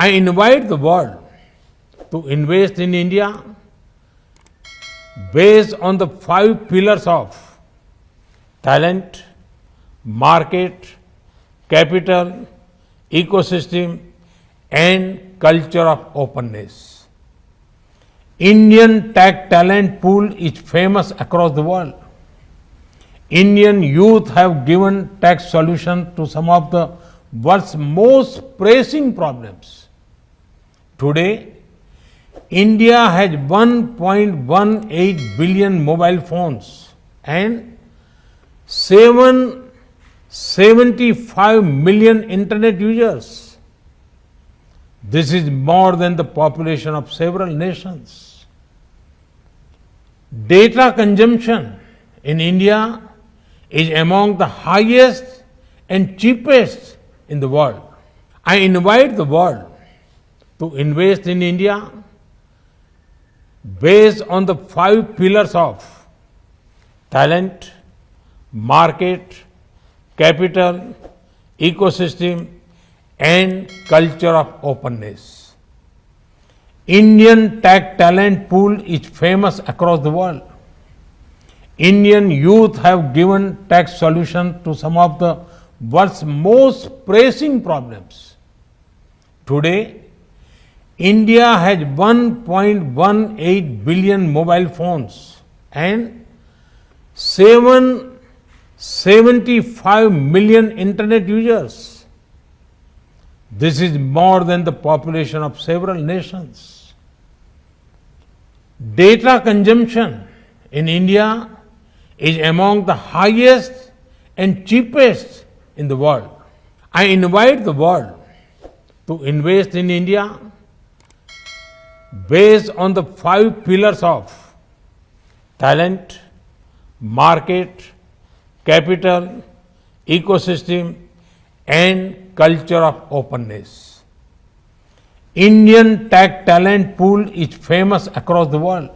I invite the world to invest in India based on the 5 pillars of talent, market, capital, ecosystem, and culture of openness. Indian tech talent pool is famous across the world. Indian youth have given tech solutions to some of the world's most pressing problems. Today, India has 1.18 billion mobile phones and 775 million internet users. This is more than the population of several nations. Data consumption in India is among the highest and cheapest in the world. I invite the world to invest in India based on the 5 pillars of talent, market, capital, ecosystem, and culture of openness. Indian tech talent pool is famous across the world. Indian youth have given tech solutions to some of the world's most pressing problems. Today, India has 1.18 billion mobile phones and 775 million internet users. This is more than the population of several nations. Data consumption in India is among the highest and cheapest in the world. I invite the world to invest in India based on the 5 pillars of talent, market, capital, ecosystem, and culture of openness. Indian tech talent pool is famous across the world.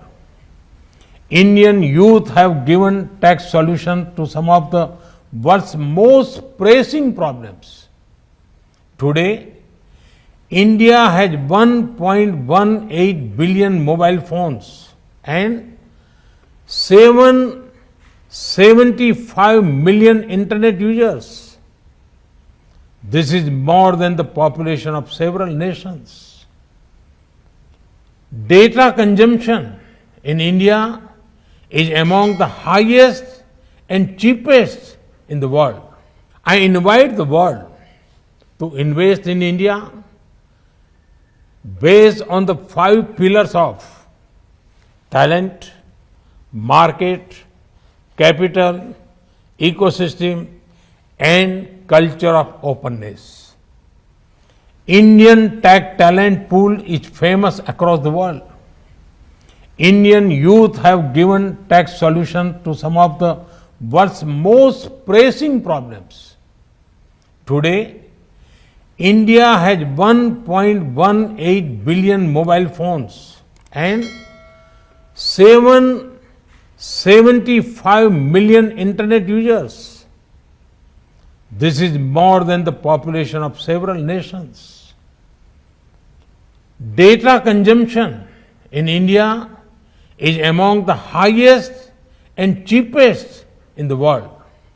Indian youth have given tech solutions to some of the world's most pressing problems. Today, India has 1.18 billion mobile phones and 775 million internet users. This is more than the population of several nations. Data consumption in India is among the highest and cheapest in the world. I invite the world to invest in India based on the 5 pillars of talent, market, capital, ecosystem, and culture of openness. Indian tech talent pool is famous across the world. Indian youth have given tech solutions to some of the world's most pressing problems. Today, India has 1.18 billion mobile phones and 775 million internet users. This is more than the population of several nations. Data consumption in India is among the highest and cheapest in the world.